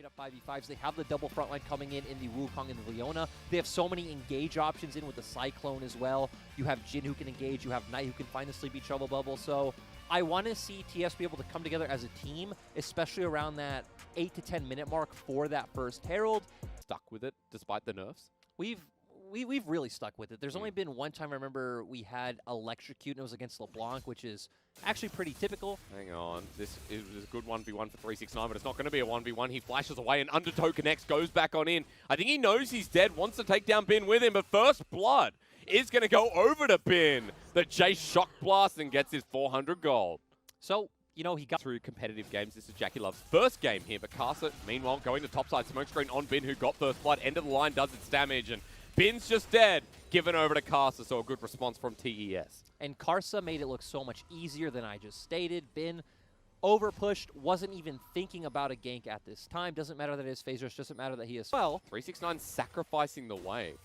straight up 5v5s. They have the double front line coming in the Wukong and the Leona. They have so many engage options in with the Cyclone as well. You have Jhin who can engage. You have Knight who can find the Sleepy Trouble Bubble. So I want to see TS be able to come together as a team, especially around that 8 to 10 minute mark for that first Herald. Stuck with it despite the nerfs? We've really stuck with it. There's only been one time I remember we had Electrocute, and it was against LeBlanc, which is actually pretty typical. Hang on. This is a good 1v1 for 369, but it's not going to be a 1v1. He flashes away, and Undertow connects, goes back on in. I think he knows he's dead, wants to take down Bin with him, but First Blood is going to go over to Bin. The Jace Shock Blast and gets his 400 gold. So, you know, he got through competitive games. This is Jackie Love's first game here, but Casa, meanwhile, going to topside smokescreen on Bin, who got First Blood. End of the line does its damage, and Bin's just dead, given over to Karsa, so a good response from TES. And Karsa made it look so much easier than I just stated. Bin overpushed, wasn't even thinking about a gank at this time. Doesn't matter that it is phase rush, doesn't matter that he is well. 369 sacrificing the wave.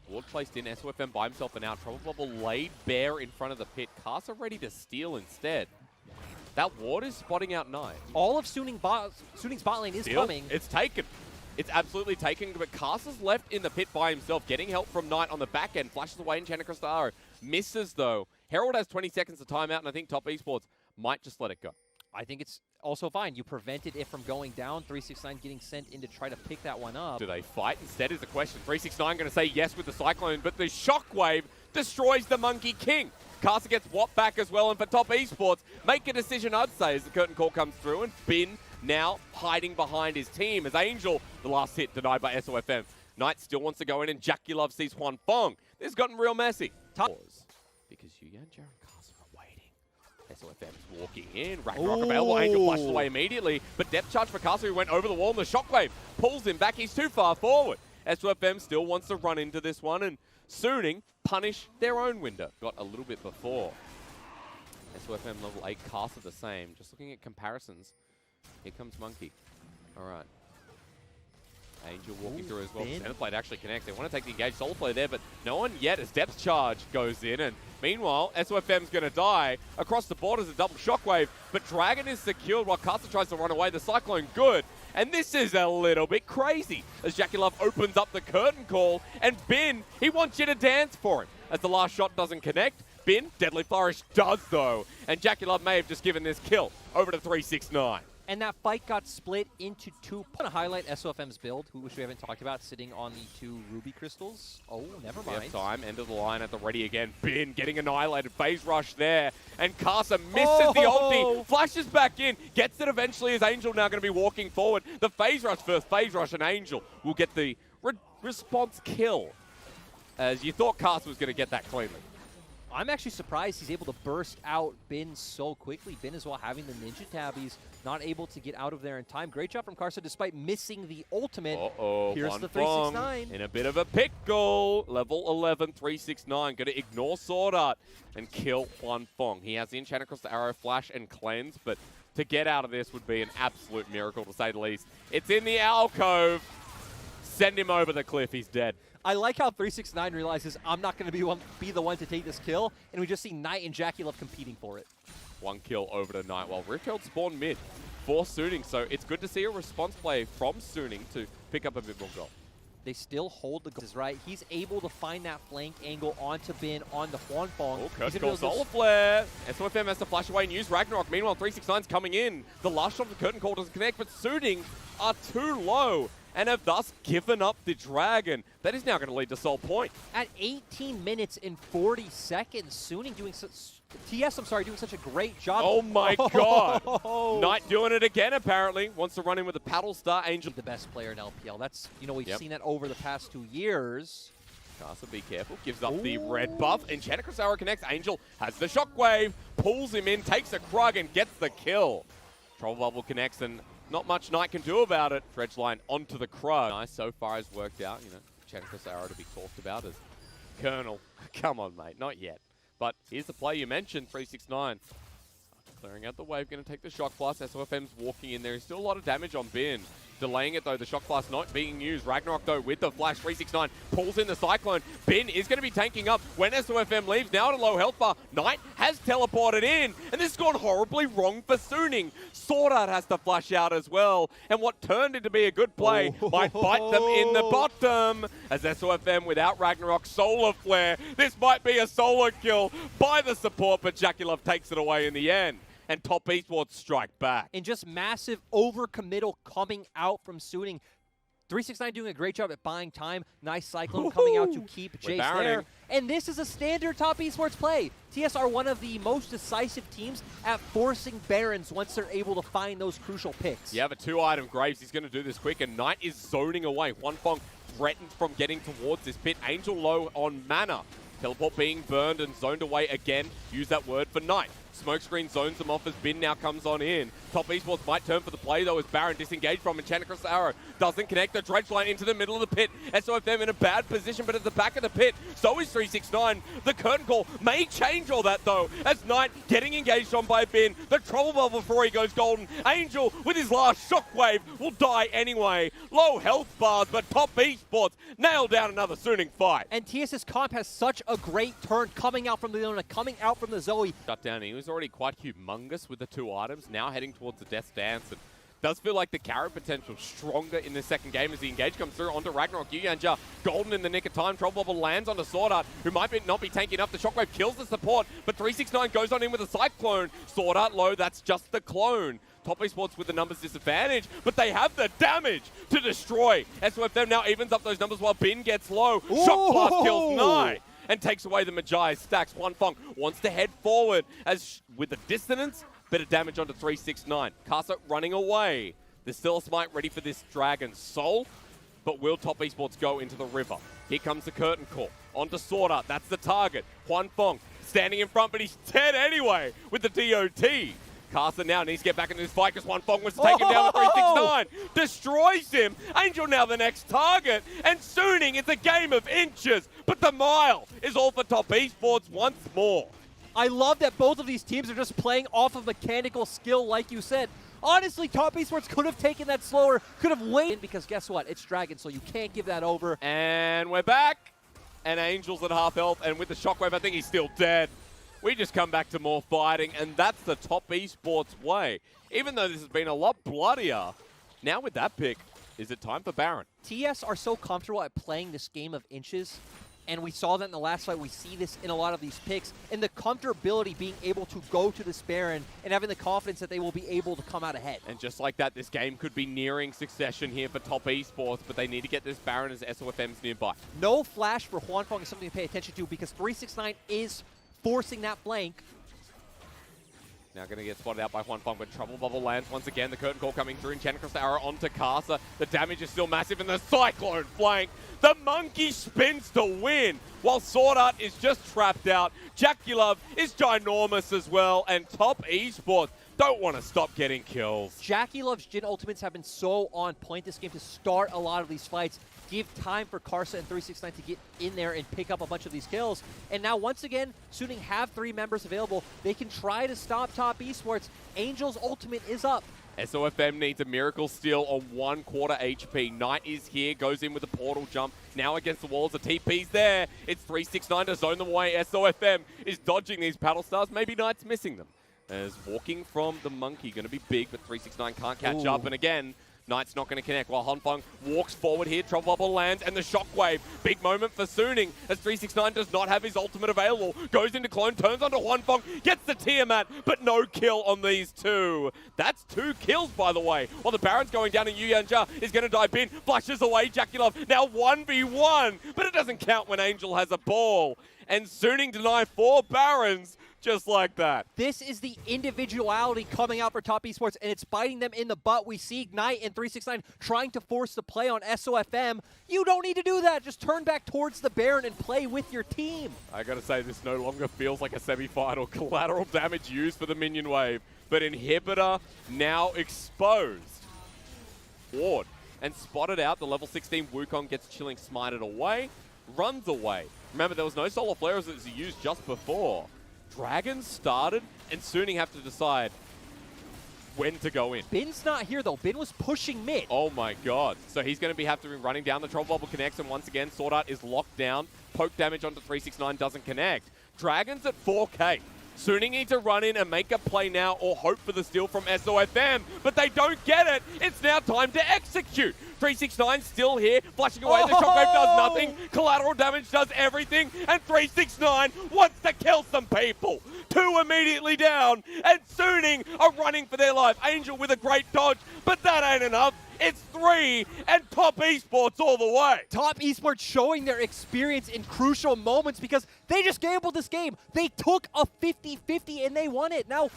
Ward placed in, sofm by himself and out. Trouble Bubble laid bare in front of the pit. Karsa ready to steal instead. That ward is spotting out Knight. All of Suning's bot lane is coming. It's taken. It's absolutely taken, but Karsa's left in the pit by himself, getting help from Knight on the back end. Flashes away in Enchanted Crystal. Misses, though. Herald has 20 seconds of timeout, and I think Top Esports might just let it go. I think it's also fine. You prevented it from going down. 369 getting sent in to try to pick that one up. Do they fight instead is the question. 369 going to say yes with the Cyclone, but the Shockwave destroys the Monkey King. Karsa gets Watt back as well, and for Top Esports, make a decision, I'd say, as the curtain call comes through, and Bin now hiding behind his team as Angel, the last hit denied by sofm. Knight still wants to go in, and Jackie Love sees Huan Fong. This has gotten real messy. Because Yuya and Jaren Karsa are waiting. sofm is walking in. Ragnarok available. Angel flashes away immediately, but depth charge for Karsa, who went over the wall, and the Shockwave pulls him back. He's too far forward. sofm still wants to run into this one, and Suning punish their own window. Got a little bit before. sofm level 8, Karsa the same. Just looking at comparisons. Here comes Monkey. All right. Angel walking through as well. Centerplate actually connects. They want to take the engaged solo play there, but no one yet as depth charge goes in. And meanwhile, sofm's going to die. Across the board is a double shockwave, but Dragon is secured while Karsa tries to run away. The Cyclone good. And this is a little bit crazy as Jackie Love opens up the curtain call. And Bin, he wants you to dance for him. As the last shot doesn't connect, Bin, Deadly Flourish does though. And Jackie Love may have just given this kill over to 369. And that fight got split into two. I want to highlight sofm's build, which we haven't talked about, sitting on the 2 ruby crystals. Oh, never mind. We have time. End of the line at the ready again. Bin getting annihilated. Phase rush there. And Karsa misses the ulti. Flashes back in. Gets it eventually as Angel now going to be walking forward. The phase rush first. Phase rush and Angel will get the response kill. As you thought Karsa was going to get that cleanly. I'm actually surprised he's able to burst out Bin so quickly. Bin as well having the ninja tabbies, not able to get out of there in time. Great job from Karsa despite missing the ultimate. Here's the 369. In a bit of a pickle. Level 11, 369. Going to ignore Sword Art and kill Huan Fong. He has the enchant across the arrow, flash, and cleanse, but to get out of this would be an absolute miracle to say the least. It's in the alcove. Send him over the cliff. He's dead. I like how 369 realizes I'm not going to be the one to take this kill, and we just see Knight and Jackie Love competing for it. One kill over to Knight while Rifthold spawned mid for Suning, so it's good to see a response play from Suning to pick up a bit more gold. They still hold the goals, right? He's able to find that flank angle onto Bin on the Huan Fong. Oh, Curse Call Solar Flare. sofm has to flash away and use Ragnarok. Meanwhile, 369's coming in. The last shot of the curtain call doesn't connect, but Suning are too low and have thus given up the Dragon. That is now going to lead to Soul Point. At 18 minutes and 40 seconds, Suning doing TS, I'm sorry, doing such a great job. Oh my god. Knight doing it again, apparently. Wants to run in with a paddle star. Angel. The best player in LPL. That's, you know, we've seen that over the past 2 years. Karsa, be careful. Gives up the red buff. Enchanted Crystal connects. Angel has the shockwave. Pulls him in, takes a Krug, and gets the kill. Troll Bubble connects, and not much Knight can do about it. Dredge line onto the Krug. Nice, so far has worked out. You know, Enchanted Crystal to be talked about as Colonel. Come on, mate. Not yet. But here's the play you mentioned, 369. Clearing out the wave, going to take the shock plus. sofm's walking in there. There's still a lot of damage on Bin. Delaying it though, the Shock Blast not being used. Ragnarok though with the flash, 369 pulls in the Cyclone. Bin is going to be tanking up when sofm leaves, now at a low health bar. Knight has teleported in, and this has gone horribly wrong for Suning. Sword Art has to flash out as well, and what turned into be a good play might bite them in the bottom, as sofm without Ragnarok, Solar Flare. This might be a solo kill by the support, but Jackie takes it away in the end. And Top Esports strike back. And just massive overcommittal coming out from Suning. 369 doing a great job at buying time. Nice Cyclone coming out to keep Jace there. And this is a standard Top Esports play. TS are one of the most decisive teams at forcing Barons once they're able to find those crucial picks. You have a 2-item Graves. He's going to do this quick, and Knight is zoning away. Huanfeng threatened from getting towards this pit. Angel low on mana. Teleport being burned and zoned away again. Use that word for Knight. Smokescreen zones them off as Bin now comes on in. Top Esports might turn for the play though as Baron disengaged from Enchanted Cross Arrow. Doesn't connect the dredge line into the middle of the pit. sofm in a bad position, but at the back of the pit, so is 369. The curtain call may change all that though, as Knight getting engaged on by Bin. The trouble bubble before he goes golden. Angel with his last shockwave will die anyway. Low health bars, but Top Esports nailed down another Suning fight. And TS's comp has such a great turn coming out from the Leona, coming out from the Zoe. Shut down. He was already quite humongous with the 2 items, now heading towards the Death Dance. And does feel like the carry potential stronger in the second game as the engage comes through onto Ragnarok. Yuyanja golden in the nick of time. Trouble Bubble lands onto Sword Art, who might not be tanking enough. The Shockwave kills the support, but 369 goes on in with a Cyclone. Sword Art low, that's just the clone. Top Esports with the numbers disadvantage, but they have the damage to destroy. sofm now evens up those numbers while Bin gets low. Shock Blast kills Knight and takes away the Magi stacks. Huanfeng wants to head forward as with the dissonance, bit of damage onto 369. Casa running away. There's still a smite ready for this Dragon Soul, but will Top Esports go into the river? Here comes the curtain call. Onto Sword Art, that's the target. Huanfeng standing in front, but he's dead anyway with the DOT. Casa now needs to get back into this fight because Huanfeng was taken down with 369. Destroys him. Angel now the next target. And Suning, it's a game of inches. But the mile is all for Top Esports once more. I love that both of these teams are just playing off of mechanical skill, like you said. Honestly, Top Esports could have taken that slower, could have waited, because guess what? It's Dragon, so you can't give that over. And we're back. And Angel's at half health. And with the Shockwave, I think he's still dead. We just come back to more fighting, and that's the Top Esports way. Even though this has been a lot bloodier, now with that pick, is it time for Baron? TS are so comfortable at playing this game of inches, and we saw that in the last fight. We see this in a lot of these picks, and the comfortability being able to go to this Baron and having the confidence that they will be able to come out ahead. And just like that, this game could be nearing succession here for Top Esports, but they need to get this Baron as sofm's nearby. No flash for Huanfeng is something to pay attention to because 369 is forcing that flank. Now going to get spotted out by Huanfeng, but Trouble Bubble lands once again. The curtain call coming through. Enchanted Cross Arrow onto Casa. The damage is still massive, and the Cyclone flank. The Monkey spins to win, while Sword Art is just trapped out. Jackie is ginormous as well, and Top Esports don't want to stop getting kills. Jackie Jin ultimates have been so on point this game to start a lot of these fights. Give time for Karsa and 369 to get in there and pick up a bunch of these kills. And now, once again, Suning have 3 members available. They can try to stop Top Esports. Angel's ultimate is up. sofm needs a miracle steal on 1/4 HP. Knight is here, goes in with a portal jump. Now against the walls, the TP's there. It's 369 to zone them away. sofm is dodging these paddle stars. Maybe Knight's missing them. As walking from the Monkey, going to be big, but 369 can't catch up. And again, Knight's not going to connect while Huanfeng walks forward here. Trouble Bubble lands and the Shockwave. Big moment for Suning as 369 does not have his ultimate available. Goes into clone, turns onto Huanfeng, gets the Tiamat, but no kill on these 2. That's 2 kills, by the way. While the Baron's going down and Yuyanja is going to dive in. Flashes away Jackie now 1v1, but it doesn't count when Angel has a ball. And Suning deny 4 Barons. Just like that. This is the individuality coming out for Top Esports, and it's biting them in the butt. We see Knight and 369 trying to force the play on sofm. You don't need to do that. Just turn back towards the Baron and play with your team. I gotta say, this no longer feels like a semi-final. Collateral damage used for the minion wave, but Inhibitor now exposed. Ward and spotted out. The level 16 Wukong gets Chilling Smited away, runs away. Remember, there was no Solar Flare as it was used just before. Dragons started, and Suning have to decide, when to go in. Bin's not here, though. Bin was pushing mid. Oh my god. So he's going to have to be running down. The Trouble Bubble connects, and once again, Sword Art is locked down. Poke damage onto 369 doesn't connect. Dragons at 4K. Sooning need to run in and make a play now or hope for the steal from SOFM, but they don't get it. It's now time to execute. 369 still here, flashing away. The Shockwave does nothing. Collateral damage does everything, and 369 wants to kill some people. 2 immediately down, and Sooning are running for their life. Angel with a great dodge, but that ain't enough. It's 3, and Top Esports all the way. Top Esports showing their experience in crucial moments because they just gambled this game. They took a 50-50 and they won it. Now,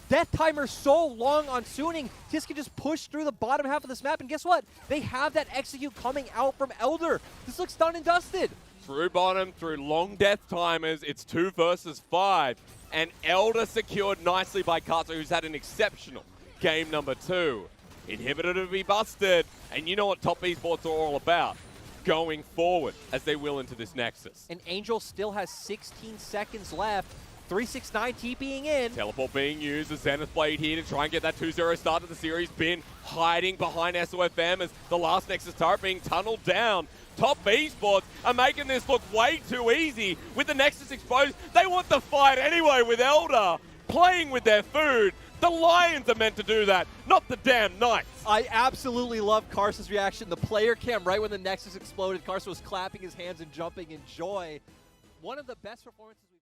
death timer so long on Sooning, TES can just push through the bottom half of this map, and guess what? They have that execute coming out from Elder. This looks done and dusted. Through bottom, through long death timers, it's 2 versus 5. And Elder secured nicely by Carter, who's had an exceptional game number 2. Inhibitor to be busted, and you know what Top Esports are all about. Going forward, as they will into this Nexus. And Angel still has 16 seconds left. 369 TPing in. Teleport being used, the Zenith Blade here to try and get that 2-0 start to the series. Bin hiding behind SOFM as the last Nexus turret being tunneled down. Top Esports are making this look way too easy. With the Nexus exposed, they want the fight anyway with Elder. Playing with their food. The Lions are meant to do that, not the damn Knights. I absolutely love Carson's reaction. The player cam right when the Nexus exploded. Carson was clapping his hands and jumping in joy. One of the best performances we've